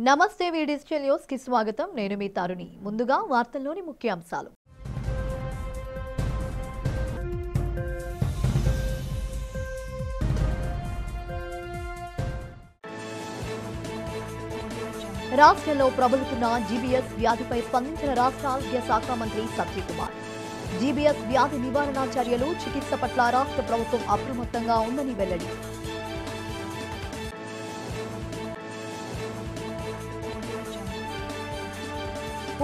నమస్తే digital news కి స్వాగతం. నేను మీ తారుణి. ముందుగా వార్తల్లోని ముఖ్యాంశాలు. రాష్ట్రంలో ప్రబలుతున్న జీబీఎస్ వ్యాధిపై స్పందించిన రాష్ట్ర ఆరోగ్య శాఖ మంత్రి సత్యకుమార్. జీబీఎస్ వ్యాధి నివారణ చర్యలు, చికిత్స పట్ల రాష్ట్ర ప్రభుత్వం అప్రమత్తంగా ఉందని వెల్లడి.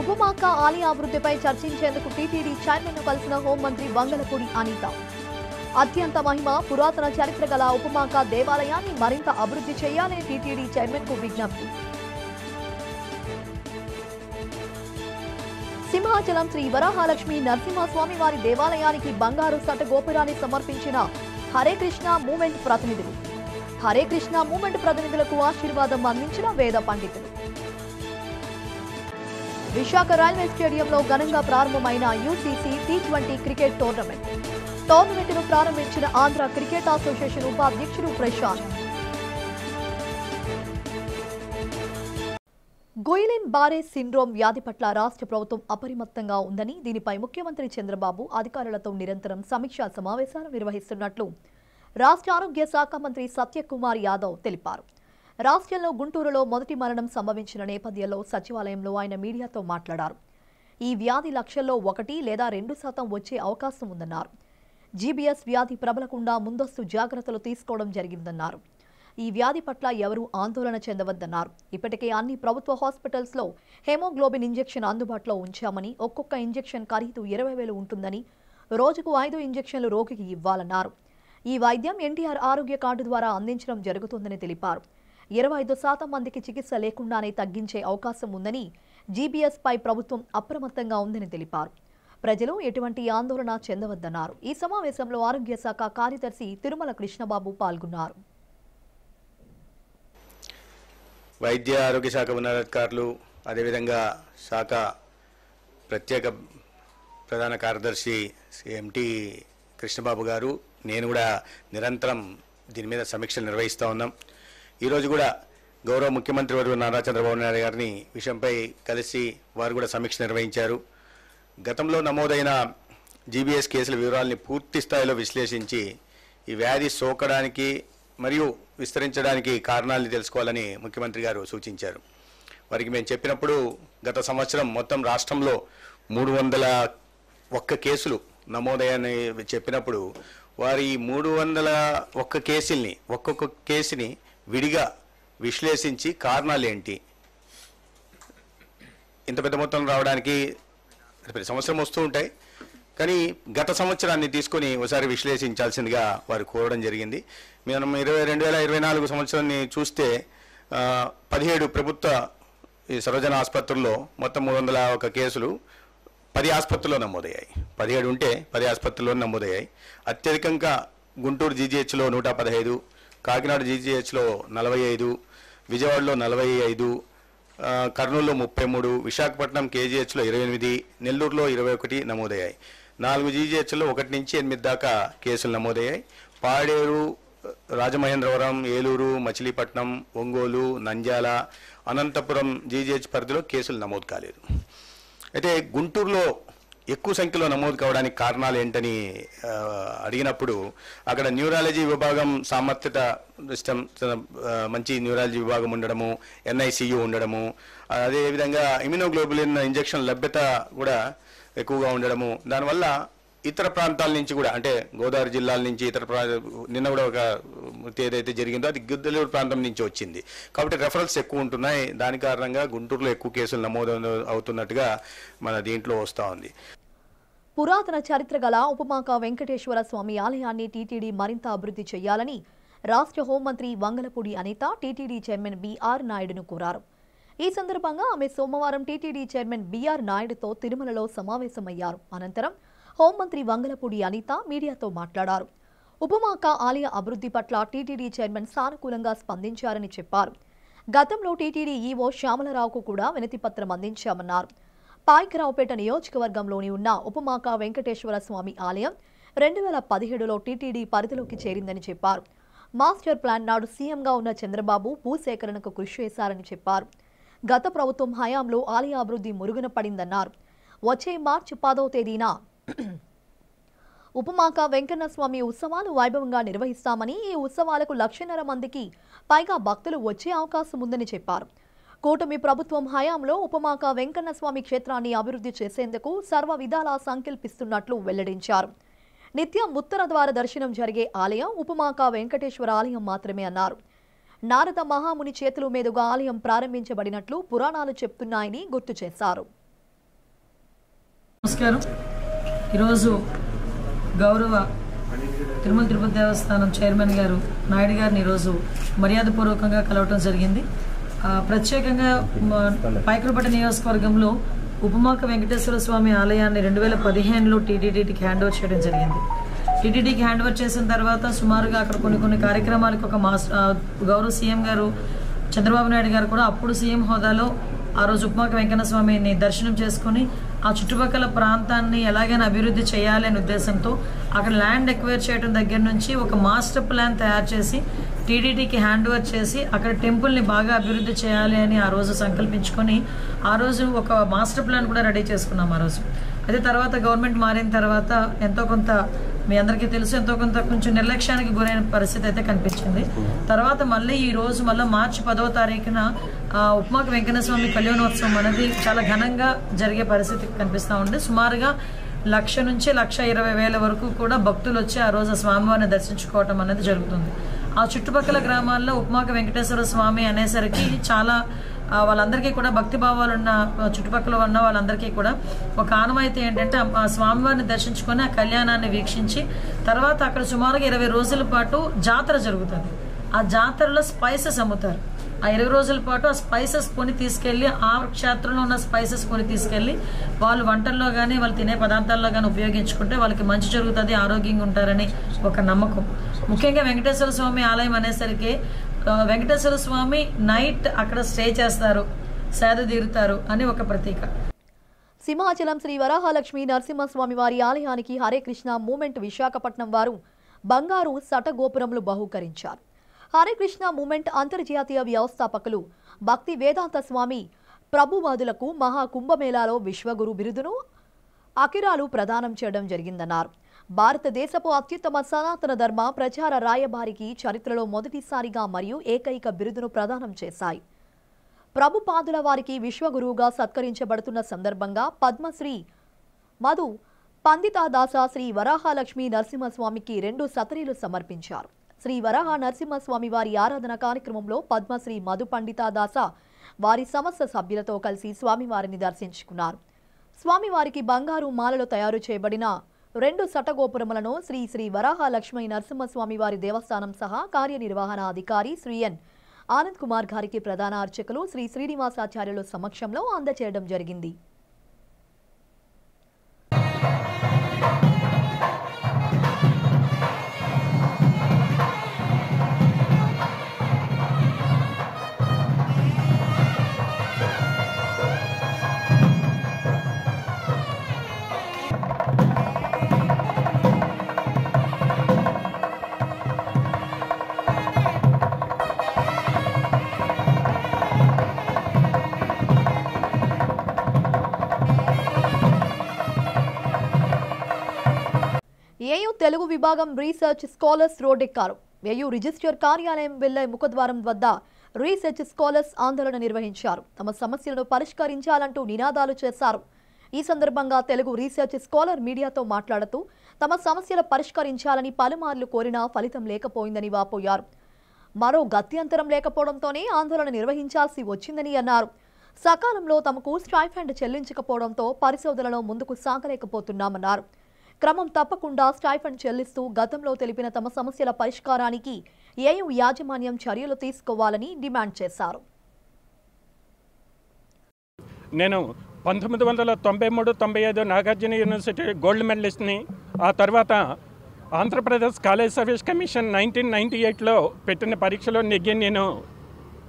ఉపమాక ఆలయ అభివృద్ధిపై చర్చించేందుకు టీటీడీ చైర్మన్ ను కలిసిన హోంమంత్రి వంగలపూడి అనిత. అత్యంత మహిమ పురాతన చరిత్ర గల ఉపమాక దేవాలయాన్ని మరింత అభివృద్ధి చేయాలని టీటీడీ చైర్మన్ కు విజ్ఞప్తి. సింహాచలం శ్రీ వరాహలక్ష్మి నరసింహస్వామి వారి దేవాలయానికి బంగారు సట గోపురాన్ని సమర్పించిన హరే కృష్ణ మూవ్మెంట్ ప్రతినిధులు. హరే కృష్ణ మూవ్మెంట్ ప్రతినిధులకు ఆశీర్వాదం అందించిన వేద పండితులు. విశాఖ రైల్వే స్టేడియంలో ఘనంగా ప్రారంభమైన యూసీసీ టీ20 క్రికెట్ టోర్నమెంట్ను ప్రారంభించిన ఆంధ్ర క్రికెట్ అసోసియేషన్ ఉపాధ్యక్షుడు ప్రశాంత్. గుయిలిన్ బారే సిండ్రోమ్ వ్యాధి పట్ల రాష్ట్ర ప్రభుత్వం అప్రమత్తంగా ఉందని, దీనిపై ముఖ్యమంత్రి చంద్రబాబు అధికారులతో నిరంతరం సమీక్షా సమావేశాలు నిర్వహిస్తున్నట్లు రాష్ట్ర ఆరోగ్య శాఖ మంత్రి సత్యకుమార్ యాదవ్ తెలిపారు. రాష్ట్రంలో గుంటూరులో మొదటి మరణం సంభవించిన నేపథ్యంలో సచివాలయంలో ఆయన మీడియాతో మాట్లాడారు. ఈ వ్యాధి లక్షల్లో 1 లేదా 2% వచ్చే అవకాశం ఉందన్నారు. జీబీఎస్ వ్యాధి ప్రబలకుండా ముందస్తు జాగ్రత్తలు తీసుకోవడం జరిగిందన్నారు. ఈ వ్యాధి పట్ల ఎవరూ ఆందోళన చెందవద్దన్నారు. ఇప్పటికే అన్ని ప్రభుత్వ హాస్పిటల్స్లో హెమోగ్లోబిన్ ఇంజెక్షన్ అందుబాటులో ఉంచామని, ఒక్కొక్క ఇంజెక్షన్ ఖరీదు 20,000 ఉంటుందని, రోజుకు 5 ఇంజెక్షన్లు రోగికి ఇవ్వాలన్నారు. ఈ వైద్యం ఎన్టీఆర్ ఆరోగ్య కార్డు ద్వారా అందించడం జరుగుతుందని తెలిపారు. 25% మందికి చికిత్స లేకుండానే తగ్గించే అవకాశం ఉందని, జీబీఎస్ పై ప్రభుత్వం అప్రమత్తంగా ఉందని తెలిపారు. ప్రజలు ఎటువంటి ఆందోళన చెందవద్దన్నారు. ఈ సమావేశంలో ఆరోగ్య శాఖ కార్యదర్శి తిరుమల కృష్ణబాబు పాల్గొన్నారు. వైద్య ఆరోగ్య శాఖ ఉన్నతాధికారులు, అదేవిధంగా శాఖ ప్రత్యేక ప్రధాన కార్యదర్శి ఎంటీ కృష్ణబాబు గారు, నేను కూడా నిరంతరం దీని మీద సమీక్షలు నిర్వహిస్తూ ఉన్నాం. ఈరోజు కూడా గౌరవ ముఖ్యమంత్రి వర్యులు నారా చంద్రబాబు నాయుడు గారిని విషయంపై కలిసి వారు కూడా సమీక్ష నిర్వహించారు. గతంలో నమోదైన జీబీఎస్ కేసుల వివరాలని పూర్తి స్థాయిలో విశ్లేషించి ఈ వ్యాధి సోకడానికి మరియు విస్తరించడానికి కారణాలను తెలుసుకోవాలని ముఖ్యమంత్రి గారు సూచించారు. వారికి మేము చెప్పినప్పుడు గత సంవత్సరం మొత్తం రాష్ట్రంలో 301 కేసులు నమోదయ్యాయని చెప్పినప్పుడు వారి 301 కేసుల్ని ఒక్కొక్క కేసుని విడిగా విశ్లేషించి కారణాలు ఏంటి, ఇంత పెద్ద మొత్తం రావడానికి ప్రతి సంవత్సరం వస్తూ ఉంటాయి, కానీ గత సంవత్సరాన్ని తీసుకొని ఒకసారి విశ్లేషించాల్సిందిగా వారు కోరడం జరిగింది. మనం 2024 సంవత్సరాన్ని చూస్తే 17 ప్రభుత్వ ఈ సర్వజన ఆసుపత్రుల్లో మొత్తం 301 కేసులు 10 ఆసుపత్రుల్లో నమోదయ్యాయి. 17 ఉంటే 10 ఆసుపత్రుల్లో నమోదయ్యాయి. అత్యధికంగా గుంటూరు జీజీహెచ్లో 115, కాకినాడ జీజీహెచ్లో 45, విజయవాడలో 45, కర్నూలులో 33, విశాఖపట్నం కేజీహెచ్లో 28, నెల్లూరులో 21 నమోదయ్యాయి. 4 జీజీహెచ్లో 1 నుంచి 8 దాకా కేసులు నమోదయ్యాయి. పాడేరు, రాజమహేంద్రవరం, ఏలూరు, మచిలీపట్నం, ఒంగోలు, నంద్యాల, అనంతపురం జీజీహెచ్ పరిధిలో కేసులు నమోదు కాలేదు. అయితే గుంటూరులో ఎక్కువ సంఖ్యలో నమోదు కావడానికి కారణాలు ఏంటని అడిగినప్పుడు అక్కడ న్యూరాలజీ విభాగం సామర్థ్యత మంచి న్యూరాలజీ విభాగం ఉండడము, ఎన్ఐసియు ఉండడము, అదేవిధంగా ఇమ్యునోగ్లోబులిన్ ఇంజెక్షన్ లభ్యత కూడా ఎక్కువగా ఉండడము, దానివల్ల ఇతర ప్రాంతాల నుంచి కూడా, అంటే గోదావరి జిల్లాల నుంచి నిన్న కూడా ఒక ఏదైతే జరిగిందో అది గిద్దలూరు ప్రాంతం నుంచి వచ్చింది కాబట్టి రెఫరల్స్ ఎక్కువ ఉంటున్నాయి. దాని కారణంగా గుంటూరులో ఎక్కువ కేసులు నమోదు అవుతున్నట్టుగా మన దీంట్లో వస్తూ ఉంది. పురాతన చరిత్ర గల ఉపమాక వెంకటేశ్వర స్వామి ఆలయాన్ని టీటీడీ మరింత అభివృద్ధి చేయాలని రాష్ట్ర హోంమంత్రి Vangalapudi Anitha TTD chairman B R నాయుడును కోరారు. ఈ సందర్భంగా ఆమె సోమవారం టీటీడీ చైర్మన్ బీఆర్ నాయుడుతో తిరుమలలో సమావేశమయ్యారు. అనంతరం హోంమంత్రి వంగలపూడి అనిత మీడియాతో మాట్లాడారు. ఉపమాక ఆలయ అభివృద్ధి పట్ల టీటీడీ చైర్మన్ సానుకూలంగా స్పందించారని చెప్పారు. గతంలో టీటీడీ ఈవో శ్యామలరావుకు కూడా వినతిపత్రం అందించామన్నారు. పాయకరావుపేట నియోజకవర్గంలోని ఉన్న ఉపమాక వెంకటేశ్వర స్వామి ఆలయం 2017లో టీటీడీ పరిధిలోకి చేరిందని చెప్పారు. మాస్టర్ ప్లాన్ నాడు సీఎంగా ఉన్న చంద్రబాబు భూసేకరణకు కృషి చేశారని చెప్పారు. గత ప్రభుత్వం హయాంలో ఆలయ అభివృద్ధి మురుగున పడిందన్నారు. వచ్చే మార్చి 10వ తేదీన ఉపమాక వెంకన్న స్వామి ఉత్సవాలు వైభవంగా నిర్వహిస్తామని, ఈ ఉత్సవాలకు 1,50,000 మందికి పైగా భక్తులు వచ్చే అవకాశం ఉందని చెప్పారు. కూటమి ప్రభుత్వం హయాంలో ఉపమాక వెంకన్న స్వామి క్షేత్రాన్ని అభివృద్ధి చేసేందుకు సర్వ విధాలా సంకల్పిస్తున్నట్లు వెల్లడించారు. నిత్యం ఉత్తర ద్వార దర్శనం జరిగే ఆలయం ఉపమాక వెంకటేశ్వర ఆలయం మాత్రమే అన్నారు. నారద మహాముని చేతుల మీదుగా ఆలయం ప్రారంభించబడినట్లు పురాణాలు చెప్తున్నాయని గుర్తు చేశారు. నమస్కారం. ఈరోజు గౌరవ తిరుమల తిరుపతి దేవస్థానం చైర్మన్ గారు నాయుడు గారిని ఈరోజు మర్యాదపూర్వకంగా కలవటం జరిగింది. ప్రత్యేకంగా పైకరపట్ట నియోజకవర్గంలో ఉపమాక వెంకటేశ్వర స్వామి ఆలయాన్ని 2015లో టీటీడీకి హ్యాండ్ ఓవర్ చేయడం జరిగింది. టీటీడీకి హ్యాండ్ ఓవర్ చేసిన తర్వాత సుమారుగా అక్కడ కొన్ని కార్యక్రమాలకు ఒక గౌరవ సీఎం గారు చంద్రబాబు నాయుడు గారు కూడా అప్పుడు సీఎం హోదాలో ఆ రోజు ఉపమాక వెంకన్న స్వామిని దర్శనం చేసుకుని ఆ చుట్టుపక్కల ప్రాంతాన్ని ఎలాగైనా అభివృద్ధి చేయాలి అనే ఉద్దేశంతో అక్కడ ల్యాండ్ ఎక్వైర్ చేయడం దగ్గర నుంచి ఒక మాస్టర్ ప్లాన్ తయారు చేసి టీటీడీకి హ్యాండ్ ఓవర్ చేసి అక్కడ టెంపుల్ని బాగా అభివృద్ధి చేయాలి అని ఆ రోజు సంకల్పించుకొని ఆ రోజు ఒక మాస్టర్ ప్లాన్ కూడా రెడీ చేసుకున్నాం. ఆ రోజు అయితే తర్వాత గవర్నమెంట్ మారిన తర్వాత ఎంతో కొంత మీ అందరికీ తెలుసు ఎంతో కొంత కొంచెం నిర్లక్ష్యానికి గురైన పరిస్థితి అయితే కనిపించింది. తర్వాత మళ్ళీ ఈ రోజు మళ్ళీ మార్చి 10వ తారీఖున ఉపమాక వెంకన్న స్వామి కళ్యాణోత్సవం అనేది చాలా ఘనంగా జరిగే పరిస్థితి కనిపిస్తూ ఉంది. సుమారుగా 1,00,000 నుంచి 1,20,000 వరకు కూడా భక్తులు వచ్చి ఆ రోజు స్వామివారిని దర్శించుకోవటం అనేది జరుగుతుంది. ఆ చుట్టుపక్కల గ్రామాల్లో ఉపమాక వెంకటేశ్వర స్వామి అనేసరికి చాలా వాళ్ళందరికీ కూడా భక్తి భావాలు ఉన్న చుట్టుపక్కల ఉన్న వాళ్ళందరికీ కూడా ఒక ఆనవాయితీ ఏంటంటే ఆ స్వామివారిని దర్శించుకొని ఆ కళ్యాణాన్ని వీక్షించి తర్వాత అక్కడ సుమారుగా 20 రోజుల పాటు జాతర జరుగుతుంది. ఆ జాతరలో స్పైసెస్ అమ్ముతారు. ఆ 20 రోజుల పాటు ఆ స్పైసెస్ కొని తీసుకెళ్లి ఆ క్షేత్రంలో ఉన్న స్పైసెస్ కొని తీసుకెళ్లి వాళ్ళు వంటల్లో కానీ వాళ్ళు తినే పదార్థాల్లో కానీ ఉపయోగించుకుంటే వాళ్ళకి మంచి జరుగుతుంది, ఆరోగ్యంగా ఉంటారని ఒక నమ్మకం. ముఖ్యంగా వెంకటేశ్వర స్వామి ఆలయం అనేసరికి వెంకటేశ్వర స్వామి నైట్ అక్కడ స్టే చేస్తారు, సేద తీరుతారు అని ఒక ప్రతీక. సింహాచలం శ్రీ వరాహలక్ష్మి నరసింహస్వామి వారి ఆలయానికి హరే కృష్ణ మూమెంట్ విశాఖపట్నం వారు బంగారు సటగోపురములు బహూకరించారు. హరే కృష్ణ మూమెంట్ అంతర్జాతీయ వ్యవస్థాపకులు భక్తి వేదాంత స్వామి ప్రభువాదులకు మహా కుంభమేళాలో విశ్వగురు బిరుదును అకిరాలు ప్రదానం చేయడం జరిగిందన్నారు. భారతదేశపు అత్యుత్తమ సనాతన ధర్మ ప్రచార రాయబారికి చరిత్రలో మొదటిసారిగా మరియు ఏకైక బిరుదును ప్రదానం చేశాయి. ప్రభుపాదుల వారికి విశ్వగురువుగా సత్కరించబడుతున్న సందర్భంగా పద్మశ్రీ మధు పండితాదాస శ్రీ వరాహలక్ష్మి నరసింహస్వామికి 2 సతరీలు సమర్పించారు. శ్రీ వరాహ నరసింహస్వామి వారి ఆరాధన కార్యక్రమంలో పద్మశ్రీ మధు పండితాదాస వారి సమస్త సభ్యులతో కలిసి స్వామివారిని దర్శించుకున్నారు. స్వామివారికి బంగారు మాలలో తయారు చేయబడిన 2 సటగోపురములను శ్రీ శ్రీ వరాహ లక్ష్మీ నరసింహస్వామి వారి దేవస్థానం సహా కార్యనిర్వహణాధికారి శ్రీ ఎన్ ఆనంద్ కుమార్ గారికి ప్రధాన అర్చకులు శ్రీ శ్రీనివాసాచార్యుల సమక్షంలో అందజేయడం జరిగింది. ఏయూ తెలుగు విభాగం రీసెర్చ్ స్కాలర్స్ రోడ్డెక్కారు. ఏయూ రిజిస్టర్ కార్యాలయం వెళ్లే ముఖద్వారం వద్ద రీసెర్చ్ స్కాలర్స్ ఆందోళన నిర్వహించారు. తమ సమస్యలను పరిష్కరించాలంటూ నినాదాలు చేశారు. ఈ సందర్భంగా తెలుగు రీసెర్చ్ స్కాలర్ మీడియాతో మాట్లాడుతూ తమ సమస్యలు పరిష్కరించాలని పలుమార్లు కోరినా ఫలితం లేకపోయిందని వాపోయారు. మరో గత్యంతరం లేకపోవడంతోనే ఆందోళన నిర్వహించాల్సి వచ్చిందని అన్నారు. సకాలంలో తమకు స్టైఫండ్ చెల్లించకపోవడంతో పరిశోధనలో ముందుకు సాగలేకపోతున్నామన్నారు. క్రమం తప్పకుండా స్టైఫండ్ చెల్లిస్తూ గతంలో తెలిపిన తమ సమస్యల పరిష్కారానికి ఏయూ యాజమాన్యం చర్యలు తీసుకోవాలని డిమాండ్ చేశారు. నేను 1993-95 నాగార్జున యూనివర్సిటీ గోల్డ్ మెడలిస్ట్ని. ఆ తర్వాత ఆంధ్రప్రదేశ్ కాలేజ్ సర్వీస్ కమిషన్ 1998లో పెట్టిన పరీక్షలో నెగ్గి నేను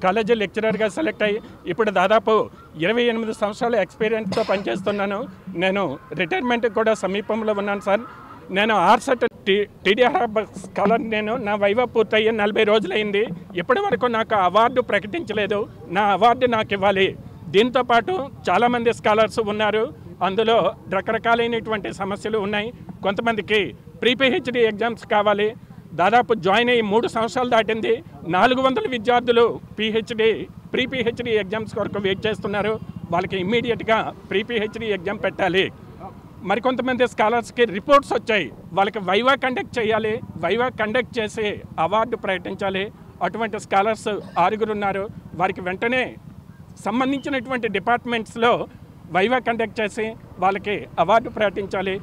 కాలేజీ లెక్చరర్గా సెలెక్ట్ అయ్యి ఇప్పుడు దాదాపు 28 సంవత్సరాల ఎక్స్పీరియన్స్తో పనిచేస్తున్నాను. నేను రిటైర్మెంట్కి కూడా సమీపంలో ఉన్నాను సార్. నేను ఆర్సెట్ టీడీఆర్ స్కాలర్. నేను నా వైవా పూర్తయ్యి 40 రోజులైంది. ఇప్పటి వరకు నాకు అవార్డు ప్రకటించలేదు. నా అవార్డు నాకు ఇవ్వాలి. దీంతోపాటు చాలామంది స్కాలర్స్ ఉన్నారు. అందులో రకరకాలైనటువంటి సమస్యలు ఉన్నాయి. కొంతమందికి ప్రీ-పిహెచ్డి ఎగ్జామ్స్ కావాలి. దాదాపు జాయిన్ అయ్యి 3 సంవత్సరాలు దాటింది. 400 విద్యార్థులు ప్రీ-పిహెచ్డి ఎగ్జామ్స్ కొరకు వెయిట్ చేస్తున్నారు. వాళ్ళకి ఇమ్మీడియట్గా ప్రీ-పిహెచ్డి ఎగ్జామ్ పెట్టాలి. మరికొంతమంది స్కాలర్స్కి రిపోర్ట్స్ వచ్చాయి. వాళ్ళకి వైవా కండక్ట్ చేయాలి. వైవా కండక్ట్ చేసి అవార్డు ప్రకటించాలి. అటువంటి స్కాలర్స్ 6 ఉన్నారు. వారికి వెంటనే సంబంధించినటువంటి డిపార్ట్మెంట్స్లో వైవా కండక్ట్ చేసి వాళ్ళకి అవార్డు ప్రకటించాలి.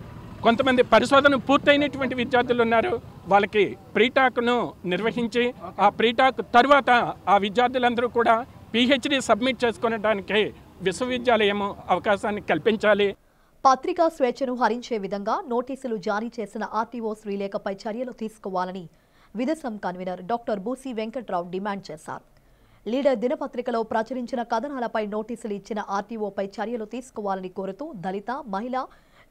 కొంతమంది పరిశోధన పూర్తయినటువంటి విద్యార్థులు ఉన్నారు. వాళ్ళకి ప్రీటాక్ను నిర్వహించి ఆ ప్రీటాక్ తర్వాత ఆ విద్యార్థులందరూ కూడా పిహెచ్డి సబ్మిట్ చేసుకోవడానికి విశ్వవిద్యాలయం అవకాశాన్ని కల్పించాలి. పత్రికా స్వేచ్ఛను హరించే విధంగా నోటీసులు జారీ చేసిన ఆర్టీఓ శ్రీలేఖపై చర్యలు తీసుకోవాలని విదసం convener doctor Busi Venkatrao demand చేశారు. లీడర్ దినపత్రికలో ప్రచురించిన కథనాలపై నోటీసులు ఇచ్చిన ఆర్టీఓపై చర్యలు తీసుకోవాలని కోరుతూ దళిత, మహిళా,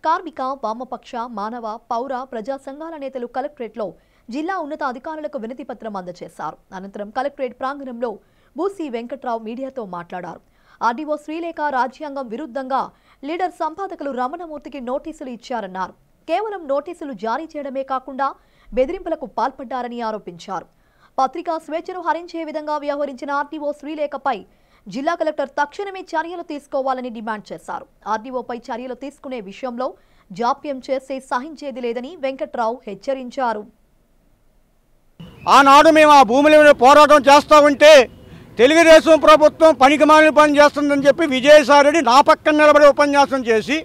కార్మిక, వామపక్ష, మానవ, పౌర, ప్రజా సంఘాల నేతలు కలెక్టరేట్లో జిల్లా ఉన్నత అధికారులకు వినతిపత్రం అందజేశారు. అనంతరం కలెక్టరేట్ ప్రాంగణంలో బూసి వెంకట్రావు మీడియాతో మాట్లాడారు. ఆర్డీఓ శ్రీలేఖ రాజ్యాంగం విరుద్ధంగా లీడర్ సంపాదకులు రమణమూర్తికి నోటీసులు ఇచ్చారన్నారు. కేవలం నోటీసులు జారీ చేయడమే కాకుండా బెదిరింపులకు పాల్పడ్డారని ఆరోపించారు. పత్రికా స్వేచ్ఛను హరించే విధంగా వ్యవహరించిన ఆర్డీఓ శ్రీలేఖపై జిల్లా కలెక్టర్ తక్షణమే చర్యలు తీసుకోవాలని డిమాండ్ చేశారు. ఆర్డీఓపై చర్యలు తీసుకునే విషయంలో జాప్యం చేస్తే సహించేది లేదని వెంకట్రావు హెచ్చరించారు. ఆనాడు మేము ఆ భూముల మీద పోరాటం చేస్తూ ఉంటే తెలుగుదేశం ప్రభుత్వం పనికిమాలిన పని చేస్తుందని చెప్పి విజయసాయిరెడ్డి నా పక్కన నిలబడి ఉపన్యాసం చేసి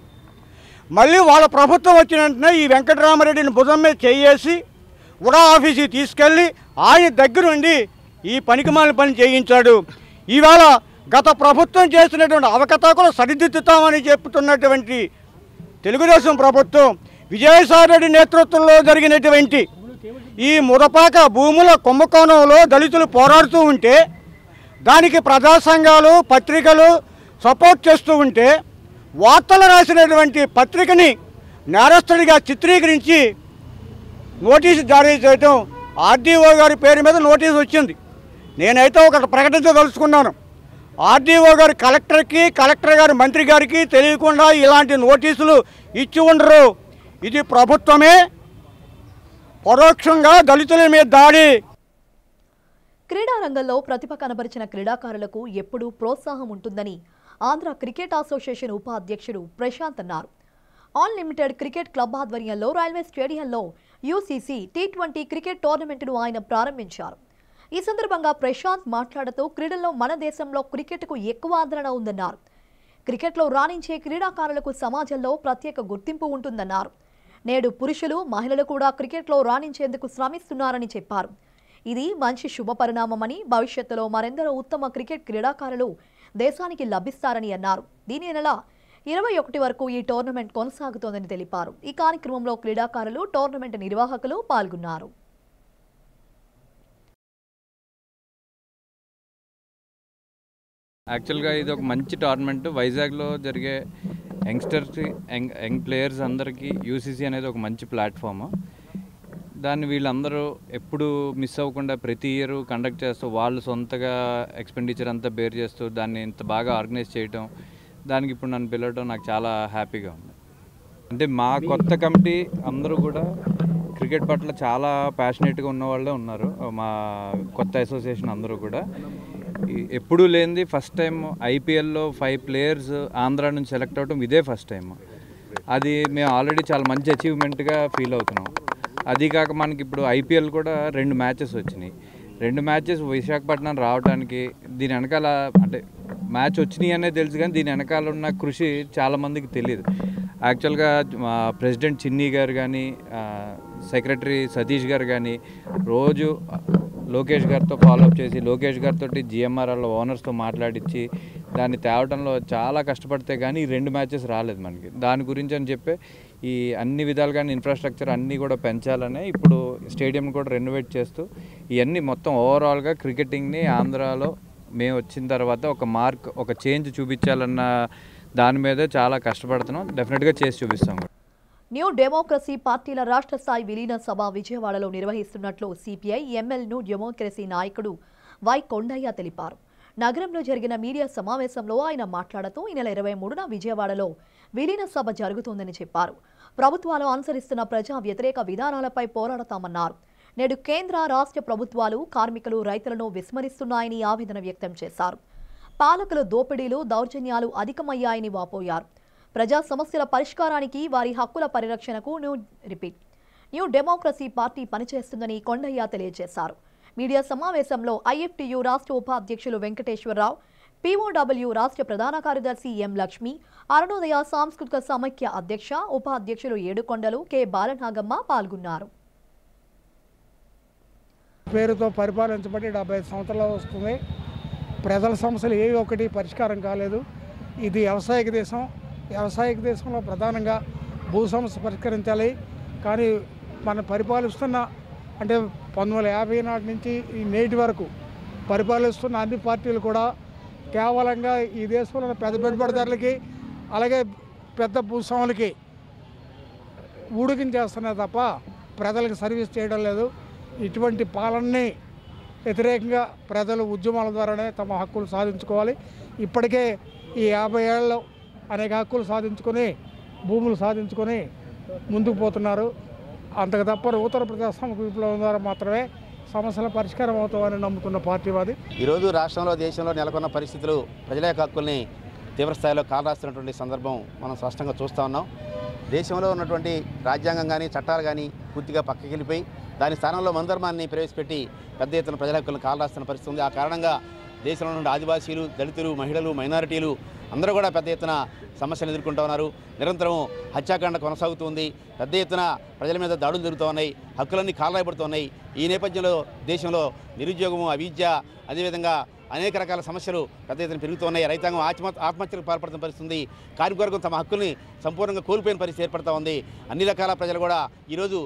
మళ్ళీ వాళ్ళ ప్రభుత్వం వచ్చిన వెంటనే ఈ వెంకటరామరెడ్డిని భుజం మీద చేయేసి ఉడా ఆఫీస్కి తీసుకెళ్ళి ఆయన దగ్గరుండి ఈ పనికిమాలిన పని చేయించాడు. ఈవేళ గత ప్రభుత్వం చేసినటువంటి అవకతవకలు సరిదిద్దుతామని చెప్తున్నటువంటి తెలుగుదేశం ప్రభుత్వం విజయసాయిరెడ్డి నేతృత్వంలో జరిగినటువంటి ఈ ముదపాక భూముల కుంభకోణంలో దళితులు పోరాడుతూ ఉంటే దానికి ప్రజా సంఘాలు పత్రికలు సపోర్ట్ చేస్తూ ఉంటే వార్తలు రాసినటువంటి పత్రికని నేరస్తుడిగా చిత్రీకరించి నోటీసు జారీ చేయటం ఆర్డీఓ గారి పేరు మీద నోటీసు వచ్చింది. నేనైతే ఒకటి ప్రకటించదలుచుకున్నాను. ఆర్డీఓ గారు కలెక్టర్ గారు మంత్రి గారికి తెలియకుండా ఇలాంటి నోటీసులు ఇచ్చి ఉండరు. ఇది ప్రభుత్వమే పరోక్షంగా దళితుల మీద దాడి. క్రీడా రంగంలో ప్రతిభ కనబరిచిన క్రీడాకారులకు ఎప్పుడూ ప్రోత్సాహం ఉంటుందని ఆంధ్ర క్రికెట్ అసోసియేషన్ ఉపాధ్యక్షుడు ప్రశాంత్ అన్నారు. ఆల్ లిమిటెడ్ క్రికెట్ క్లబ్ ఆధ్వర్యంలో రైల్వే స్టేడియంలో యూసీసీ టీ20 క్రికెట్ టోర్నమెంట్ను ఆయన ప్రారంభించారు. ఈ సందర్భంగా ప్రశాంత్ మాట్లాడుతూ క్రీడల్లో మన దేశంలో క్రికెట్కు ఎక్కువ ఆదరణ ఉందన్నారు. క్రికెట్లో రాణించే క్రీడాకారులకు సమాజంలో ప్రత్యేక గుర్తింపు ఉంటుందన్నారు. నేడు పురుషులు, మహిళలు కూడా క్రికెట్లో రాణించేందుకు శ్రమిస్తున్నారని చెప్పారు. ఇది మంచి శుభ పరిణామమని, భవిష్యత్తులో మరెందరో ఉత్తమ క్రికెట్ క్రీడాకారులు దేశానికి లభిస్తారని అన్నారు. దీని నెల 21 వరకు ఈ టోర్నమెంట్ కొనసాగుతోందని తెలిపారు. ఈ కార్యక్రమంలో క్రీడాకారులు, టోర్నమెంట్ నిర్వాహకులు పాల్గొన్నారు. యాక్చువల్గా ఇది ఒక మంచి టోర్నమెంట్. వైజాగ్లో జరిగే యంగ్ ప్లేయర్స్ అందరికీ యూసీసీ అనేది ఒక మంచి ప్లాట్ఫామ్. దాన్ని వీళ్ళందరూ ఎప్పుడు మిస్ అవ్వకుండా ప్రతి ఇయర్ కండక్ట్ చేస్తూ వాళ్ళు సొంతగా ఎక్స్పెండిచర్ అంతా బేర్ చేస్తూ దాన్ని ఇంత బాగా ఆర్గనైజ్ చేయటం, దానికి ఇప్పుడు నన్ను పిలవడం నాకు చాలా హ్యాపీగా ఉంది. అంటే మా కొత్త కమిటీ అందరూ కూడా క్రికెట్ పట్ల చాలా ప్యాషనేట్గా ఉన్న వాళ్ళే ఉన్నారు. మా కొత్త అసోసియేషన్ అందరూ కూడా ఎప్పుడూ లేనిది ఫస్ట్ టైం ఐపీఎల్లో 5 ప్లేయర్స్ ఆంధ్ర నుంచి సెలెక్ట్ అవ్వడం ఇదే ఫస్ట్ టైం. అది మేము ఆల్రెడీ చాలా మంచి అచీవ్మెంట్గా ఫీల్ అవుతున్నాం. అది కాక మనకి ఇప్పుడు ఐపీఎల్ కూడా 2 మ్యాచెస్ వచ్చినాయి. 2 మ్యాచెస్ విశాఖపట్నం రావడానికి దీని వెనకాల అంటే మ్యాచ్ వచ్చినాయి అనేది తెలుసు, కానీ దీని వెనకాల ఉన్న కృషి చాలామందికి తెలియదు. యాక్చువల్గా మా ప్రెసిడెంట్ చిన్ని గారు కానీ, సెక్రటరీ సతీష్ గారు కానీ రోజు లోకేష్ గారితో ఫాలోఅప్ చేసి లోకేష్ గారితో జిఎంఆర్ఎల్ ఓనర్స్తో మాట్లాడించి దాన్ని తేవడంలో చాలా కష్టపడితే కానీ ఈ 2 మ్యాచెస్ రాలేదు మనకి. దాని గురించి అని చెప్పి ఈ అన్ని విధాలుగా ఇన్ఫ్రాస్ట్రక్చర్ అన్నీ కూడా పెంచాలని ఇప్పుడు స్టేడియం కూడా రెనోవేట్ చేస్తూ ఇవన్నీ మొత్తం ఓవరాల్గా క్రికెటింగ్ని ఆంధ్రాలో మేము వచ్చిన తర్వాత ఒక చేంజ్ చూపించాలన్న దాని మీదే చాలా కష్టపడుతున్నాం. డెఫినెట్గా చేసి చూపిస్తాం. న్యూ డెమోక్రసీ పార్టీల రాష్ట్ర స్థాయి విలీన సభ విజయవాడలో నిర్వహిస్తున్నట్లు సిపిఐ ఎంఎల్ న్యూ డెమోక్రసీ నాయకుడు వై కొండయ్య తెలిపారు. నగరంలో జరిగిన మీడియా సమావేశంలో ఆయన మాట్లాడుతూ ఈ నెల 23న విజయవాడలో విలీన సభ జరుగుతుందని చెప్పారు. ప్రభుత్వాలు అనుసరిస్తున్న ప్రజా వ్యతిరేక విధానాలపై పోరాడతామన్నారు. నేడు కేంద్ర రాష్ట్ర ప్రభుత్వాలు కార్మికులు రైతులను విస్మరిస్తున్నాయని ఆవేదన వ్యక్తం చేశారు. పాలకుల దోపిడీలు దౌర్జన్యాలు అధికమయ్యాయని వాపోయారు. ప్రజా సమస్యల పరిష్కారానికి వారి హక్కుల పరిరక్షణకు న్యూ డెమోక్రసీ పార్టీ పనిచేస్తుందని కొండయ్య తెలియజేశారు. మీడియా సమావేశంలో ఐఎఫ్టియు రాష్ట్ర ఉపాధ్యక్షులు వెంకటేశ్వరరావు, పీఓడబ్ల్యూ రాష్ట్ర ప్రధాన కార్యదర్శి ఎం లక్ష్మి, అరుణోదయ సాంస్కృతిక సమైక్య అధ్యక్ష ఉపాధ్యక్షులు ఏడుకొండలు కె బాలనాగమ్మ పాల్గొన్నారు. పేరుతో పరిపాలించబడి 75 సంవత్సరాలు వస్తుంది. ప్రజల సమస్యలు ఏవి ఒకటి పరిష్కారం కాలేదు. ఇది వ్యవసాయక దేశం. వ్యవసాయక దేశంలో ప్రధానంగా భూ సమస్య పరిష్కరించాలి. కానీ మన పరిపాలిస్తున్న అంటే 1950 నాటి నుంచి ఈ నేటి వరకు పరిపాలిస్తున్న అన్ని పార్టీలు కూడా కేవలంగా ఈ దేశంలో పెద్ద పెట్టుబడిదారులకి అలాగే పెద్ద భూస్వాములకి ఊడికించేస్తున్నాయి తప్ప ప్రజలకు సర్వీస్ చేయడం లేదు. ఇటువంటి పాలనని వ్యతిరేకంగా ప్రజలు ఉద్యమాల ద్వారానే తమ హక్కులు సాధించుకోవాలి. ఇప్పటికే ఈ 50 ఏళ్ళలో అనేక హక్కులు సాధించుకొని భూములు సాధించుకొని ముందుకు పోతున్నారు. అంతకు తప్ప నూతన ప్రజాస్వామిక విప్లవం ద్వారా మాత్రమే సమస్యల పరిష్కారం అవుతామని నమ్ముతున్న పార్టీ వాది. ఈరోజు రాష్ట్రంలో దేశంలో నెలకొన్న పరిస్థితులు ప్రజల యొక్క హక్కుల్ని తీవ్రస్థాయిలో కాలరాస్తున్నటువంటి సందర్భం మనం స్పష్టంగా చూస్తూ ఉన్నాం. దేశంలో ఉన్నటువంటి రాజ్యాంగం కానీ చట్టాలు కానీ పూర్తిగా పక్కకి వెళ్ళిపోయి దాని స్థానంలో మనుధర్మాన్ని ప్రవేశపెట్టి పెద్ద ఎత్తున ప్రజల హక్కులను కాలరాస్తున్న పరిస్థితి ఉంది. ఆ కారణంగా దేశంలో ఉన్న ఆదివాసీలు, దళితులు, మహిళలు, మైనారిటీలు అందరూ కూడా పెద్ద ఎత్తున సమస్యలు ఎదుర్కొంటూ ఉన్నారు. నిరంతరం హత్యాకాండ కొనసాగుతుంది. పెద్ద ఎత్తున ప్రజల మీద దాడులు జరుగుతూ ఉన్నాయి. హక్కులన్నీ కాలరాయబడుతున్నాయి. ఈ నేపథ్యంలో దేశంలో నిరుద్యోగము, అవిద్య, అదేవిధంగా అనేక రకాల సమస్యలు పెద్ద ఎత్తున పెరుగుతున్నాయి. రైతాంగం ఆత్మహత్యలకు పాల్పడుతున్న పరిస్థితి. కార్మికవర్గం తమ హక్కుల్ని సంపూర్ణంగా కోల్పోయిన పరిస్థితి ఏర్పడుతూ ఉంది. అన్ని రకాల ప్రజలు కూడా ఈరోజు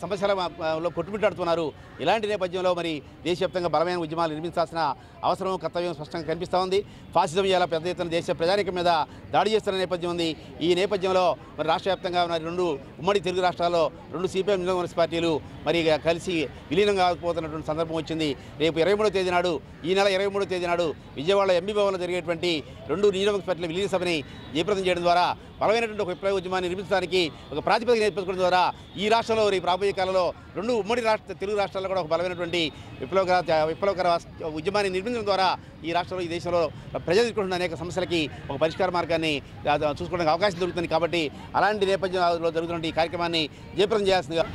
సమస్యలలో కొట్టుమిట్టాడుతున్నారు. ఇలాంటి నేపథ్యంలో మరి దేశవ్యాప్తంగా బలమైన ఉద్యమాలు నిర్మించాల్సిన అవసరం, కర్తవ్యం స్పష్టంగా కనిపిస్తూ ఉంది. ఫాసిజం ఇలా పెద్ద ఎత్తున దేశ ప్రజానీకం మీద దాడి చేస్తున్న నేపథ్యం ఉంది. ఈ నేపథ్యంలో మరి రాష్ట్ర వ్యాప్తంగా ఉన్న 2 ఉమ్మడి తెలుగు రాష్ట్రాల్లో 2 సిపిఎం కాంగ్రెస్ పార్టీలు మరి కలిసి విలీనం కాకపోతున్నటువంటి సందర్భం వచ్చింది. రేపు 23వ తేదీ నాడు, ఈ నెల 23వ తేదీ నాడు విజయవాడ ఎంబీ భవన్లో జరిగేటువంటి 2 నియోజకవర్గ పార్టీల విలీన సభని జయప్రదం చేయడం ద్వారా బలమైనటువంటి ఒక విప్లవ ఉద్యమాన్ని నిర్మించడానికి ఒక ప్రాతిపదిక ఏర్పరచుకోవడం ద్వారా ఈ రాష్ట్రంలో రేపు రాబోయే కాలంలో 2 ఉమ్మడి తెలుగు రాష్ట్రాల్లో కూడా ఒక బలమైనటువంటి విప్లవకర ఉద్యమాన్ని నిర్మించడం ద్వారా ఈ రాష్ట్రంలో, ఈ దేశంలో ప్రజలు ఎదుర్కొంటున్న అనేక సమస్యలకి ఒక పరిష్కార మార్గాన్ని చూసుకోవడానికి అవకాశం దొరుకుతుంది. కాబట్టి అలాంటి నేపథ్యంలో జరుగుతున్న ఈ కార్యక్రమాన్ని జయప్రదం చేయాల్సిందిగా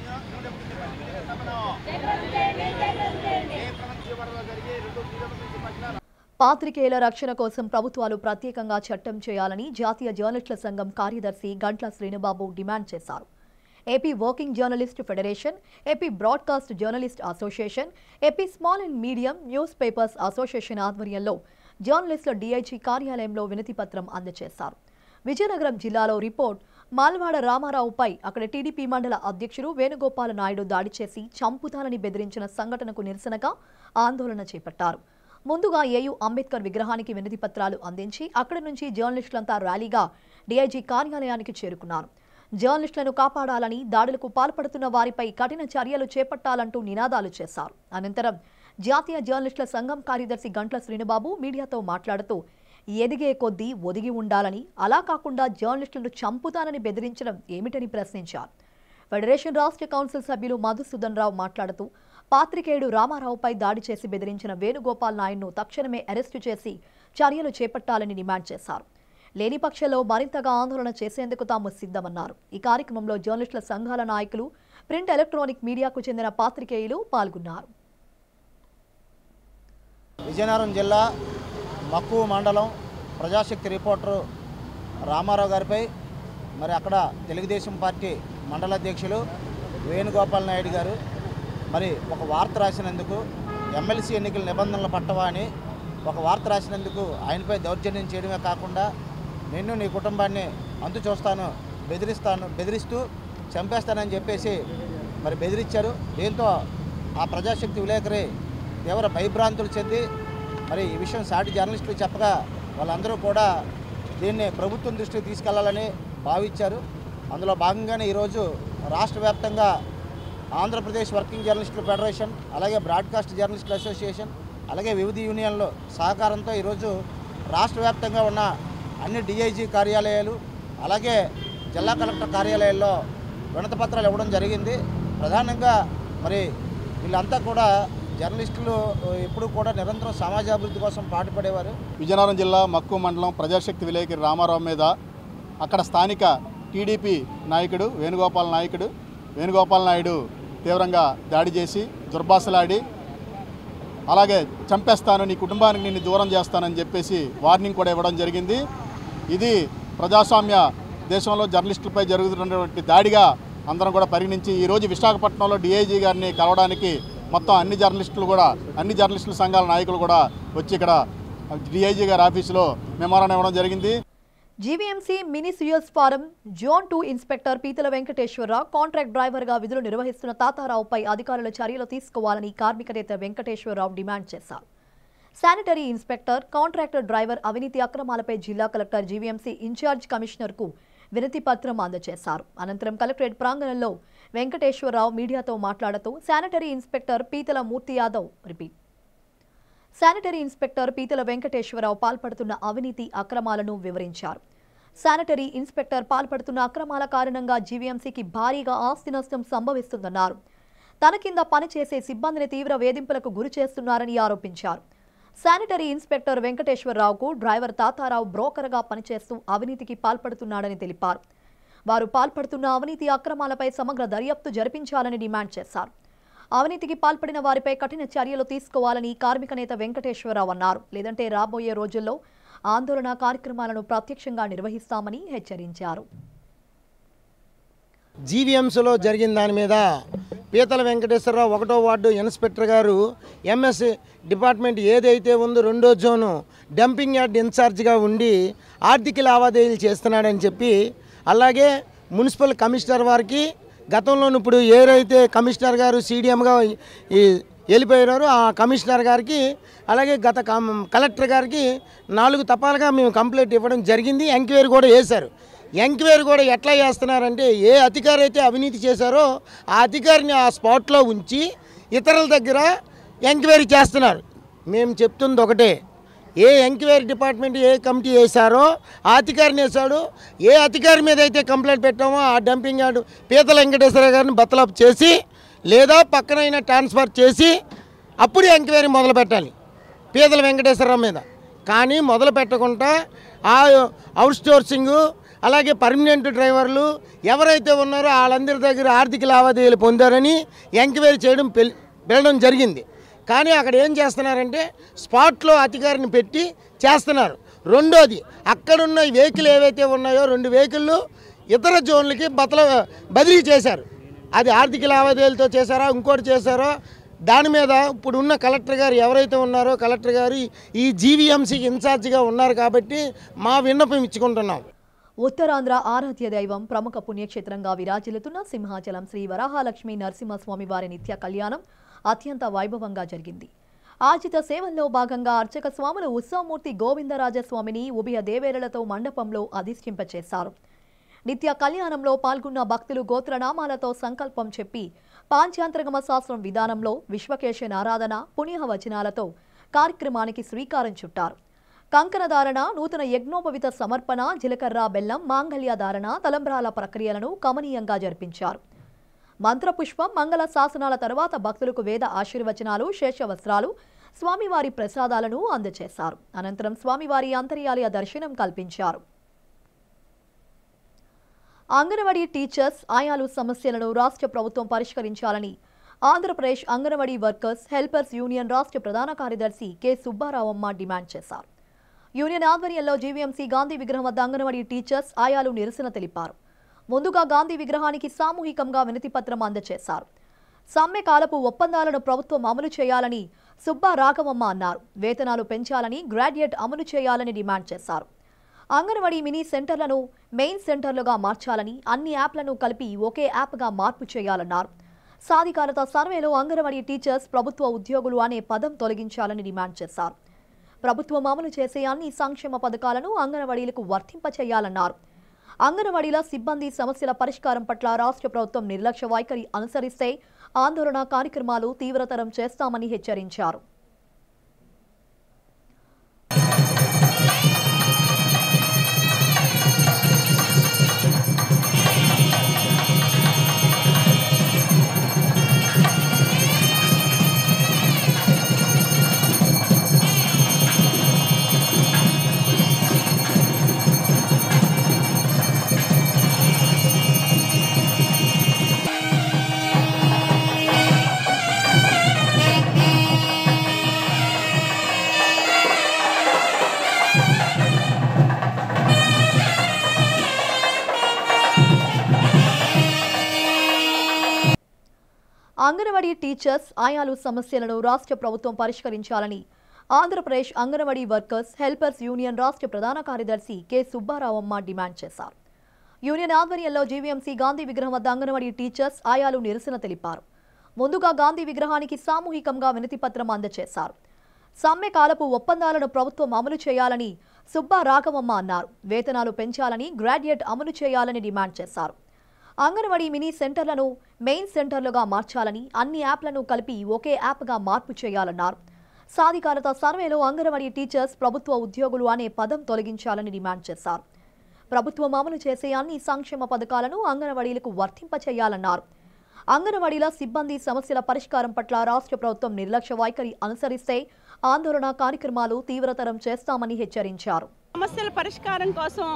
పాత్రికేయుల రక్షణ కోసం ప్రభుత్వాలు ప్రత్యేకంగా చట్టం చేయాలని జాతీయ జర్నలిస్టుల సంఘం కార్యదర్శి గంట్ల శ్రీనుబాబు డిమాండ్ చేశారు. AP working journalist federation, AP broadcast journalist association, AP small and medium news papers association ఆధ్వర్యంలో జర్నలిస్టుల డీఐజీ కార్యాలయంలో వినతిపత్రం అందజేశారు. విజయనగరం జిల్లాలో రిపోర్ట్ మాల్వాడ రామారావుపై అక్కడ టీడీపీ మండల అధ్యక్షుడు వేణుగోపాల నాయుడు దాడి చేసి చంపుతానని బెదిరించిన సంఘటనకు నిరసనగా ఆందోళన చేపట్టారు. ముందుగా ఏయూ అంబేద్కర్ విగ్రహానికి వినతి పత్రాలు అందించి అక్కడి నుంచి జర్నలిస్టులంతా ర్యాలీగా డీఐజీ కార్యాలయానికి చేరుకున్నారు. జర్నలిస్టులను కాపాడాలని, దాడులకు పాల్పడుతున్న వారిపై కఠిన చర్యలు చేపట్టాలంటూ నినాదాలు చేశారు. అనంతరం జాతీయ జర్నలిస్టుల సంఘం కార్యదర్శి గంట్ల శ్రీనుబాబు మీడియాతో మాట్లాడుతూ ఎదిగే కొద్దీ ఒదిగి ఉండాలని, అలా కాకుండా జర్నలిస్టులను చంపుతానని బెదిరించడం ఏమిటని ప్రశ్నించారు. ఫెడరేషన్ రాష్ట్ర కౌన్సిల్ సభ్యులు మధుసూదన్ రావు మాట్లాడుతూ పాత్రికేయుడు రామారావుపై దాడి చేసి బెదిరించిన వేణుగోపాల్ నాయుడును తక్షణమే అరెస్టు చేసి చర్యలు చేపట్టాలని డిమాండ్ చేశారు. లేని పక్షంలో మరింతగా ఆందోళన చేసేందుకు తాము సిద్ధమన్నారు. ఈ కార్యక్రమంలో జర్నలిస్టుల సంఘాల నాయకులు, ప్రింట్ ఎలక్ట్రానిక్ మీడియాకు చెందిన పాత్రికేయులు పాల్గొన్నారు. విజయనగరం జిల్లా మక్కువ మండలం ప్రజాశక్తి రిపోర్టరు రామారావు గారిపై మరి అక్కడ తెలుగుదేశం పార్టీ మండల అధ్యక్షులు వేణుగోపాల్ నాయుడు గారు మరి ఒక వార్త రాసినందుకు ఎమ్మెల్సీ ఎన్నికల నిబంధనలు పట్టవా అని ఒక వార్త రాసినందుకు ఆయనపై దౌర్జన్యం చేయడమే కాకుండా నిన్ను, నీ కుటుంబాన్ని అంతు చూస్తాను, బెదిరిస్తూ చంపేస్తానని చెప్పేసి మరి బెదిరించారు. దీంతో ఆ ప్రజాశక్తి విలేకరి తీవ్ర భయభ్రాంతులు చెంది మరి ఈ విషయం సాటి జర్నలిస్టులు చెప్పగా వాళ్ళందరూ కూడా దీన్ని ప్రభుత్వం దృష్టికి తీసుకెళ్లాలని భావించారు. అందులో భాగంగానే ఈరోజు రాష్ట్ర వ్యాప్తంగా ఆంధ్రప్రదేశ్ వర్కింగ్ జర్నలిస్టుల ఫెడరేషన్, అలాగే బ్రాడ్కాస్ట్ జర్నలిస్టుల అసోసియేషన్, అలాగే వివిధ యూనియన్ల సహకారంతో ఈరోజు రాష్ట్ర వ్యాప్తంగా ఉన్న అన్ని డిఐజీ కార్యాలయాలు, అలాగే జిల్లా కలెక్టర్ కార్యాలయాల్లో వినతి పత్రాలు ఇవ్వడం జరిగింది. ప్రధానంగా మరి వీళ్ళంతా కూడా జర్నలిస్టులు ఎప్పుడు కూడా నిరంతరం సమాజాభివృద్ధి కోసం పాటుపడేవారు. విజయనగరం జిల్లా మక్కువ మండలం ప్రజాశక్తి విలేకరి రామారావు మీద అక్కడ స్థానిక టీడీపీ నాయకుడు వేణుగోపాల్ నాయుడు తీవ్రంగా దాడి చేసి దుర్భాషలాడి, అలాగే చంపేస్తాను, నీ కుటుంబానికి నిన్ను దూరం చేస్తానని చెప్పేసి వార్నింగ్ కూడా ఇవ్వడం జరిగింది. ఇది ప్రజాస్వామ్య దేశంలో జర్నలిస్టులపై జరుగుతున్నటువంటి దాడిగా అందరం కూడా పరిగణించి ఈరోజు విశాఖపట్నంలో డిఐజీ గారిని కలవడానికి మొత్తం అన్ని జర్నలిస్టుల సంఘాల నాయకులు కూడా వచ్చి ఇక్కడ డిఐజీ గారి ఆఫీసులో మెమోరాండం ఇవ్వడం జరిగింది. జీవీఎంసీ మినీ సుయస్ ఫారం zone 2 inspector Peethala Venkateswararao contract డ్రైవర్గా విధులు నిర్వహిస్తున్న తాతారావుపై అధికారులు చర్యలు తీసుకోవాలని కార్మిక నేత వెంకటేశ్వరరావు డిమాండ్ చేశారు. శానిటరీ ఇన్స్పెక్టర్, కాంట్రాక్టర్ డ్రైవర్ అవినీతి అక్రమాలపై జిల్లా కలెక్టర్ జీవీఎంసీ ఇన్ఛార్జ్ కమిషనర్కు వినతి పత్రం అందజేశారు. అనంతరం కలెక్టరేట్ ప్రాంగణంలో వెంకటేశ్వరరావు మీడియాతో మాట్లాడుతూ శానిటరీ ఇన్స్పెక్టర్ పీతల వెంకటేశ్వరరావు పాల్పడుతున్న అవినీతి అక్రమాలను వివరించారు. శానిటరీ ఇన్స్పెక్టర్ పాల్పడుతున్న అక్రమాల కారణంగా జీవీఎంసీకి భారీగా ఆస్తి నష్టం సంభవిస్తుందన్నారు. తన కింద పనిచేసే సిబ్బందిని తీవ్ర వేధింపులకు గురి చేస్తున్నారని ఆరోపించారు. శానిటరీ ఇన్స్పెక్టర్ వెంకటేశ్వరరావుకు డ్రైవర్ తాతారావు బ్రోకర్గా పనిచేస్తూ అవినీతికి పాల్పడుతున్నాడని తెలిపారు. వారు పాల్పడుతున్న అవినీతి అక్రమాలపై సమగ్ర దర్యాప్తు జరిపించాలని డిమాండ్ చేశారు. అవినీతికి పాల్పడిన వారిపై కఠిన చర్యలు తీసుకోవాలని కార్మిక నేత వెంకటేశ్వరరావు అన్నారు. లేదంటే రాబోయే రోజుల్లో ఆందోళన కార్యక్రమాలను ప్రత్యక్షంగా నిర్వహిస్తామని హెచ్చరించారు. జీవీఎంసీలో జరిగిన దాని మీద పీతల వెంకటేశ్వరరావు 1వ వార్డు ఇన్స్పెక్టర్ గారు ఎంఎస్ డిపార్ట్మెంట్ ఏదైతే ఉందో 2వ జోను డంపింగ్ యార్డ్ ఇన్ఛార్జిగా ఉండి ఆర్థిక లావాదేవీలు చేస్తున్నాడని చెప్పి, అలాగే మున్సిపల్ కమిషనర్ వారికి గతంలో ఇప్పుడు ఏదైతే కమిషనర్ గారు సీడీఎంగా వెళ్ళిపోయారో ఆ కమిషనర్ గారికి, అలాగే గత కలెక్టర్ గారికి 4 తపాలుగా మేము కంప్లైంట్ ఇవ్వడం జరిగింది. ఎంక్వైరీ కూడా వేశారు. ఎంక్వైరీ కూడా ఎట్లా చేస్తున్నారంటే, ఏ అధికారి అయితే అవినీతి చేశారో ఆ అధికారిని ఆ స్పాట్లో ఉంచి ఇతరుల దగ్గర ఎంక్వైరీ చేస్తున్నారు. మేము చెప్తుంది ఒకటే, ఏ ఎంక్వైరీ డిపార్ట్మెంట్ ఏ కమిటీ వేశారో ఆ అధికారిని వేశాడు. ఏ అధికారి మీద అయితే కంప్లైంట్ పెట్టామో ఆ డంపింగ్ యార్డు పీతల వెంకటేశ్వర గారిని బత్తలప్ చేసి లేదా పక్కనైనా ట్రాన్స్ఫర్ చేసి అప్పుడు ఎంక్వైరీ మొదలు పెట్టాలి పీతల వెంకటేశ్వరరావు మీద. కానీ మొదలు పెట్టకుండా ఆ అవుట్సోర్సింగు, అలాగే పర్మనెంట్ డ్రైవర్లు ఎవరైతే ఉన్నారో వాళ్ళందరి దగ్గర ఆర్థిక లావాదేవీలు పొందారని ఎంక్వైరీ వెళ్ళడం జరిగింది. కానీ అక్కడ ఏం చేస్తున్నారంటే స్పాట్లో అధికారిని పెట్టి చేస్తున్నారు. రెండోది, అక్కడున్న వెహికల్ ఏవైతే ఉన్నాయో 2 వెహికళ్ళు ఇతర జోన్లకి బదిలీ చేశారు. అది ఆర్థిక లావాదేవీలతో చేశారా ఇంకోటి చేశారో దాని మీద ఇప్పుడు ఉన్న కలెక్టర్ గారు ఎవరైతే ఉన్నారో కలెక్టర్ గారు ఈ జీవీఎంసీకి ఇన్ఛార్జిగా ఉన్నారు కాబట్టి మా విన్నపం ఇచ్చుకుంటున్నాం. ఉత్తరాంధ్ర ఆరాధ్య దైవం ప్రముఖ పుణ్యక్షేత్రంగా విరాజిల్లుతున్న సింహాచలం శ్రీ వరాహలక్ష్మి నరసింహస్వామి వారి నిత్య కళ్యాణం అత్యంత వైభవంగా జరిగింది. ఆర్జిత సేవల్లో భాగంగా అర్చక స్వాములు ఉత్సవమూర్తి గోవిందరాజస్వామిని ఉభయ దేవేరులతో మండపంలో అధిష్ఠింపచేశారు. నిత్య కళ్యాణంలో పాల్గొన్న భక్తులు గోత్రనామాలతో సంకల్పం చెప్పి పాంచాంతరగమ శాస్త్రం విధానంలో విశ్వకేశన ఆరాధన, పుణ్య వచనాలతో కార్యక్రమానికి శ్రీకారం చుట్టారు. కంకణధారణ, నూతన యజ్ఞోపవిత సమర్పణ, జీలకర్ర బెల్లం, మాంగళ్య ధారణ, తలంబ్రాల ప్రక్రియలను కమనీయంగా జరిపించారు. మంత్రపుష్పం, మంగళ శాసనాల తర్వాత భక్తులకు వేద ఆశీర్వచనాలు, శేషవస్త్రాలు, స్వామివారి ప్రసాదాలను అందజేశారు. అనంతరం స్వామివారి అంతర్యాలయ దర్శనం కల్పించారు. అంగన్వాడీ టీచర్స్, ఆయాలు సమస్యలను రాష్ట్ర ప్రభుత్వం పరిష్కరించాలని Andhra Pradesh anganwadi workers helpers union రాష్ట్ర ప్రధాన కార్యదర్శి కె సుబ్బారావమ్మ డిమాండ్ చేశారు. యూనియన్ ఆధ్వర్యంలో జీవీఎంసీ గాంధీ విగ్రహం వద్ద అంగన్వాడీ టీచర్స్, ఆయాలు నిరసన తెలిపారు. ముందుగా గాంధీ విగ్రహానికి సామూహికంగా వినతి పత్రం అందజేశారు. సమ్మె కాలపు ఒప్పందాలను ప్రభుత్వం అమలు చేయాలని సుబ్బారాఘవమ్మ అన్నారు. వేతనాలు పెంచాలని, గ్రాడ్యుయేట్ అమలు చేయాలని డిమాండ్ చేశారు. అంగన్వాడీ మినీ సెంటర్లను మెయిన్ సెంటర్లుగా మార్చాలని, అన్ని యాప్లను కలిపి ఒకే యాప్గా మార్పు చేయాలన్నారు. సాధికారత సర్వేలో అంగన్వాడీ టీచర్స్ ప్రభుత్వ ఉద్యోగులు అనే పదం తొలగించాలని డిమాండ్ చేశారు. ప్రభుత్వం అమలు చేసే అన్ని సంక్షేమ పథకాలను అంగన్వాడీలకు వర్తింపచేయాలన్నారు. అంగన్వాడీల సిబ్బంది సమస్యల పరిష్కారం పట్ల రాష్ట్ర ప్రభుత్వం నిర్లక్ష్య వైఖరి అనుసరిస్తే ఆందోళన కార్యక్రమాలు తీవ్రతరం చేస్తామని హెచ్చరించారు. అంగన్వాడీ టీచర్స్ ఆయాలు సమస్యలను రాష్ట్ర ప్రభుత్వం పరిష్కరించాలని Andhra Pradesh anganwadi workers helpers union రాష్ట్ర ప్రధాన కార్యదర్శి కె సుబ్బారావమ్మ డిమాండ్ చేశారు. యూనియన్ ఆధ్వర్యంలో జీవీఎంసీ గాంధీ విగ్రహం వద్ద అంగన్వాడీ టీచర్స్ ఆయాలు నిరసన తెలిపారు. ముందుగా గాంధీ విగ్రహానికి సామూహికంగా వినతి పత్రం అందజేశారు. సమ్మె కాలపు ఒప్పందాలను ప్రభుత్వం అమలు చేయాలని సుబ్బారాఘవమ్మ అన్నారు. వేతనాలు పెంచాలని, గ్రాడ్యుయేట్ అమలు చేయాలని డిమాండ్ చేశారు. అంగన్వాడీ మినీ సెంటర్లను మెయిన్ సెంటర్లుగా మార్చాలని, అన్ని యాప్లను కలిపి ఒకే యాప్గా మార్పు చేయాలన్నారు. సాధికారత సర్వేలో అంగన్వాడీ టీచర్స్ ప్రభుత్వ ఉద్యోగులు అనే పదం తొలగించాలని డిమాండ్ చేశారు. ప్రభుత్వం అమలు చేసే అన్ని సంక్షేమ పథకాలను అంగన్వాడీలకు వర్తింపచేయాలన్నారు. అంగన్వాడీల సిబ్బంది సమస్యల పరిష్కారం పట్ల రాష్ట్ర ప్రభుత్వం నిర్లక్ష్య వైఖరి అనుసరిస్తే ఆందోళన కార్యక్రమాలు తీవ్రతరం చేస్తామని హెచ్చరించారు. సమస్యల పరిష్కారం కోసం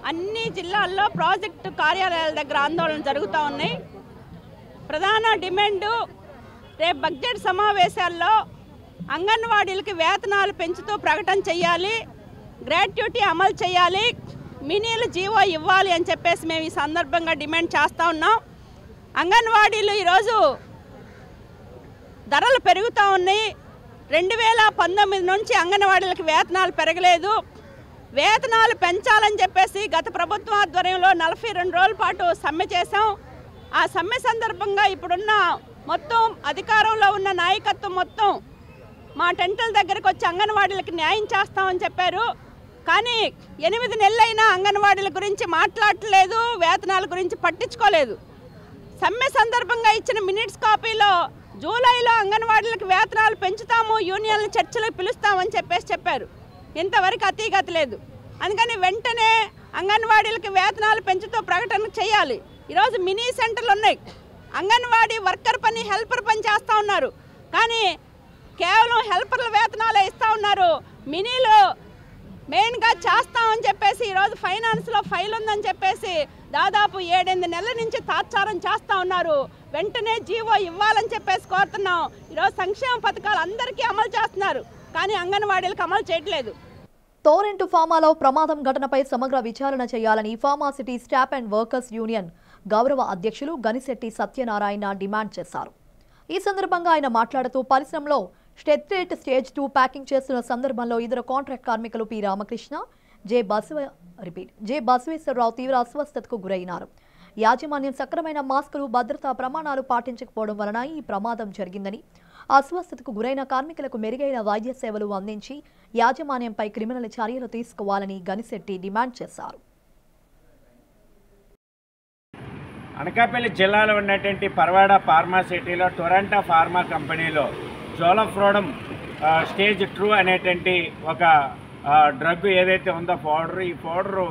అన్ని జిల్లాల్లో ప్రాజెక్టు కార్యాలయాల దగ్గర ఆందోళన జరుగుతూ ఉన్నాయి. ప్రధాన డిమాండు రేపు బడ్జెట్ సమావేశాల్లో అంగన్వాడీలకి వేతనాలు పెంచుతూ ప్రకటన చేయాలి, గ్రాట్యుటీ అమలు చేయాలి, మినీలు జీవో ఇవ్వాలి అని చెప్పేసి మేము ఈ సందర్భంగా డిమాండ్ చేస్తూ ఉన్నాం. అంగన్వాడీలు ఈరోజు ధరలు పెరుగుతూ ఉన్నాయి. 2019 నుంచి అంగన్వాడీలకి వేతనాలు పెరగలేదు. వేతనాలు పెంచాలని చెప్పేసి గత ప్రభుత్వ ఆధ్వర్యంలో 42 రోజుల పాటు సమ్మె చేశాం. ఆ సమ్మె సందర్భంగా ఇప్పుడున్న మొత్తం అధికారంలో ఉన్న నాయకత్వం మొత్తం మా టెంటల దగ్గరకు వచ్చి అంగన్వాడీలకు న్యాయం చేస్తామని చెప్పారు. కానీ 8 నెలలైనా అంగన్వాడీల గురించి మాట్లాడలేదు, వేతనాల గురించి పట్టించుకోలేదు. సమ్మె సందర్భంగా ఇచ్చిన మినిట్స్ కాపీలో జూలైలో అంగన్వాడీలకు వేతనాలు పెంచుతాము, యూనియన్ల చర్చలకు పిలుస్తామని చెప్పారు. ఇంతవరకు అతీగతి లేదు. అందుకని వెంటనే అంగన్వాడీలకి వేతనాలు పెంచుతూ ప్రకటన చేయాలి. ఈరోజు మినీ సెంటర్లు ఉన్నాయి. అంగన్వాడీ వర్కర్ పని, హెల్పర్ పని చేస్తూ ఉన్నారు. కానీ కేవలం హెల్పర్ల వేతనాలే ఇస్తూ ఉన్నారు. మినీలు మెయిన్గా చేస్తామని చెప్పేసి ఈరోజు ఫైనాన్స్లో ఫైల్ ఉందని చెప్పేసి దాదాపు 7-8 నెలల నుంచి తాత్సారం చేస్తూ ఉన్నారు. వెంటనే జీవో ఇవ్వాలని చెప్పేసి కోరుతున్నాం. ఈరోజు సంక్షేమ పథకాలు అందరికీ అమలు చేస్తున్నారు, కానీ అంగన్వాడీలకు అమలు చేయట్లేదు. టోరెంట్ ఫార్మాలో ప్రమాదం ఘటనపై సమగ్ర విచారణ చేయాలని pharma city staff and workers union గౌరవ అధ్యక్షులు గనిశెట్టి సత్యనారాయణ డిమాండ్ చేశారు. ఈ సందర్భంగా ఆయన మాట్లాడుతూ పరిశ్రమలో స్టెట్రేట్ స్టేజ్ 2 ప్యాకింగ్ చేస్తున్న సందర్భంలో ఇద్దరు కాంట్రాక్ట్ కార్మికులు పి రామకృష్ణ, జె బసవేశ్వరరావు తీవ్ర అస్వస్థతకు గురైనారు. యాజమాన్యం సక్రమైన మాస్కులు, భద్రతా ప్రమాణాలు పాటించకపోవడం వలన ఈ ప్రమాదం జరిగిందని, అస్వస్థతకు గురైన కార్మికులకు మెరుగైన వైద్య సేవలు అందించి యాజమాన్యంపై క్రిమినల్ చర్యలు తీసుకోవాలని గనిశెట్టి డిమాండ్ చేశారు. అనకాపల్లి జిల్లాలో ఉన్నటువంటి పర్వాడ ఫార్మాసిటీలో టొరంటో ఫార్మా కంపెనీలో జోలఫ్రోడమ్ స్టేజ్ 2 అనేటువంటి ఒక డ్రగ్ ఏదైతే ఉందో పౌడర్, ఈ పౌడరు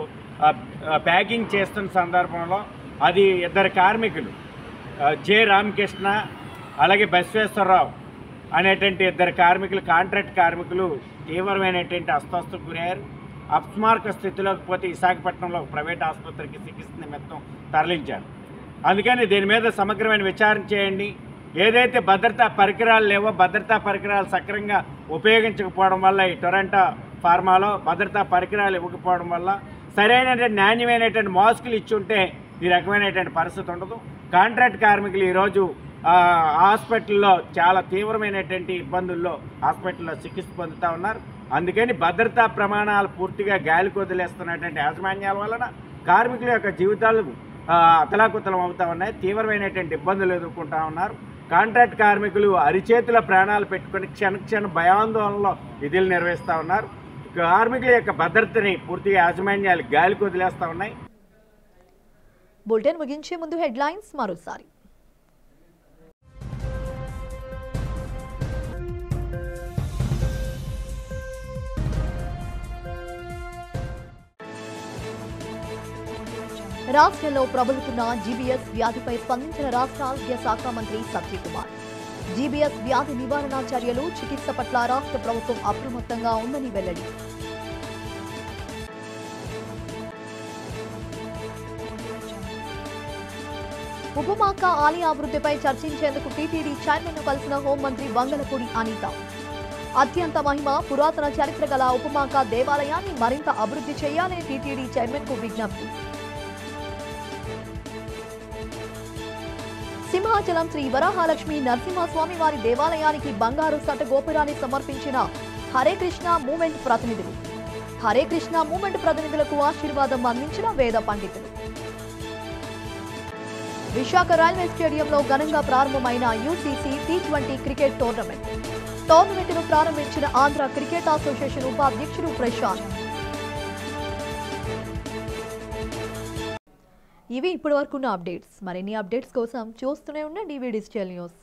ప్యాకింగ్ చేస్తున్న సందర్భంలో అది ఇద్దరు కార్మికులు జె రామకృష్ణ అలాగే బసవేశ్వరరావు అనేటువంటి ఇద్దరు కార్మికులు, కాంట్రాక్ట్ కార్మికులు తీవ్రమైనటువంటి అస్వస్థతకు గురయ్యారు. అపస్మారక స్థితిలోకి పోతే విశాఖపట్నంలో ప్రైవేట్ ఆసుపత్రికి చికిత్స నిమిత్తం తరలించారు. అందుకని దీని మీద సమగ్రమైన విచారణ చేయండి. ఏదైతే భద్రతా పరికరాలు లేవో, భద్రతా పరికరాలు సక్రమంగా ఉపయోగించకపోవడం వల్ల ఈ టొరంటో ఫార్మాలో భద్రతా పరికరాలు ఇవ్వకపోవడం వల్ల సరైనటువంటి నాణ్యమైనటువంటి మాస్కులు ఇచ్చి ఉంటే ఈ రకమైనటువంటి పరిస్థితి ఉండదు. కాంట్రాక్ట్ కార్మికులు ఈరోజు హాస్పిటల్లో చాలా తీవ్రమైనటువంటి ఇబ్బందుల్లో హాస్పిటల్లో చికిత్స పొందుతూ ఉన్నారు. అందుకని భద్రతా ప్రమాణాలు పూర్తిగా గాలికి వదిలేస్తున్నటువంటి యాజమాన్యాల వలన కార్మికుల యొక్క జీవితాలు అతలాకుతలం అవుతూ ఉన్నాయి, తీవ్రమైనటువంటి ఇబ్బందులు ఎదుర్కొంటూ ఉన్నారు. కాంట్రాక్ట్ కార్మికులు అరిచేతుల ప్రాణాలు పెట్టుకుని క్షణ భయాందోళనలో విధులు నిర్వహిస్తూ ఉన్నారు. కార్మికుల యొక్క భద్రతని పూర్తిగా యాజమాన్యాలు గాలికి వదిలేస్తూ ఉన్నాయి. బులెటిన్ ముగించే ముందు హెడ్లైన్స్ మరోసారి. రాష్ట్రంలో ప్రబలుతున్న జీబీఎస్ వ్యాధిపై స్పందించిన రాష్ట్ర ఆరోగ్య శాఖ మంత్రి సత్యకుమార్. జీబీఎస్ వ్యాధి నివారణ చర్యలు, చికిత్స పట్ల రాష్ట్ర ప్రభుత్వం అప్రమత్తంగా ఉందని వెల్లడి. ఉపమాక ఆలయ అభివృద్ధిపై చర్చించేందుకు టీటీడీ చైర్మన్ ను కలిసిన హోంమంత్రి వంగలపూడి అనిత. అత్యంత మహిమ పురాతన చరిత్ర గల ఉపమాక దేవాలయాన్ని మరింత అభివృద్ధి చేయాలని టీటీడీ చైర్మన్ కు విజ్ఞప్తి. సింహాచలం శ్రీ వరాహలక్ష్మి నరసింహస్వామి వారి దేవాలయానికి బంగారు సట గోపురాన్ని సమర్పించిన హరే కృష్ణ మూవ్మెంట్ ప్రతినిధులు. హరే కృష్ణ మూవ్మెంట్ ప్రతినిధులకు ఆశీర్వాదం అందించిన వేద పండితులు. విశాఖ రైల్వే స్టేడియంలో ఘనంగా ప్రారంభమైన యూసీసీ టీ20 క్రికెట్ టోర్నమెంట్. టోర్నమెంట్ను ప్రారంభించిన ఆంధ్ర క్రికెట్ అసోసియేషన్ ఉపాధ్యక్షుడు ప్రశాంత్. ఇవి ఇప్పటివరకున్న అప్డేట్స్. మరిన్ని అప్డేట్స్ కోసం చూస్తూనే ఉండండి డిజిటల్ న్యూస్.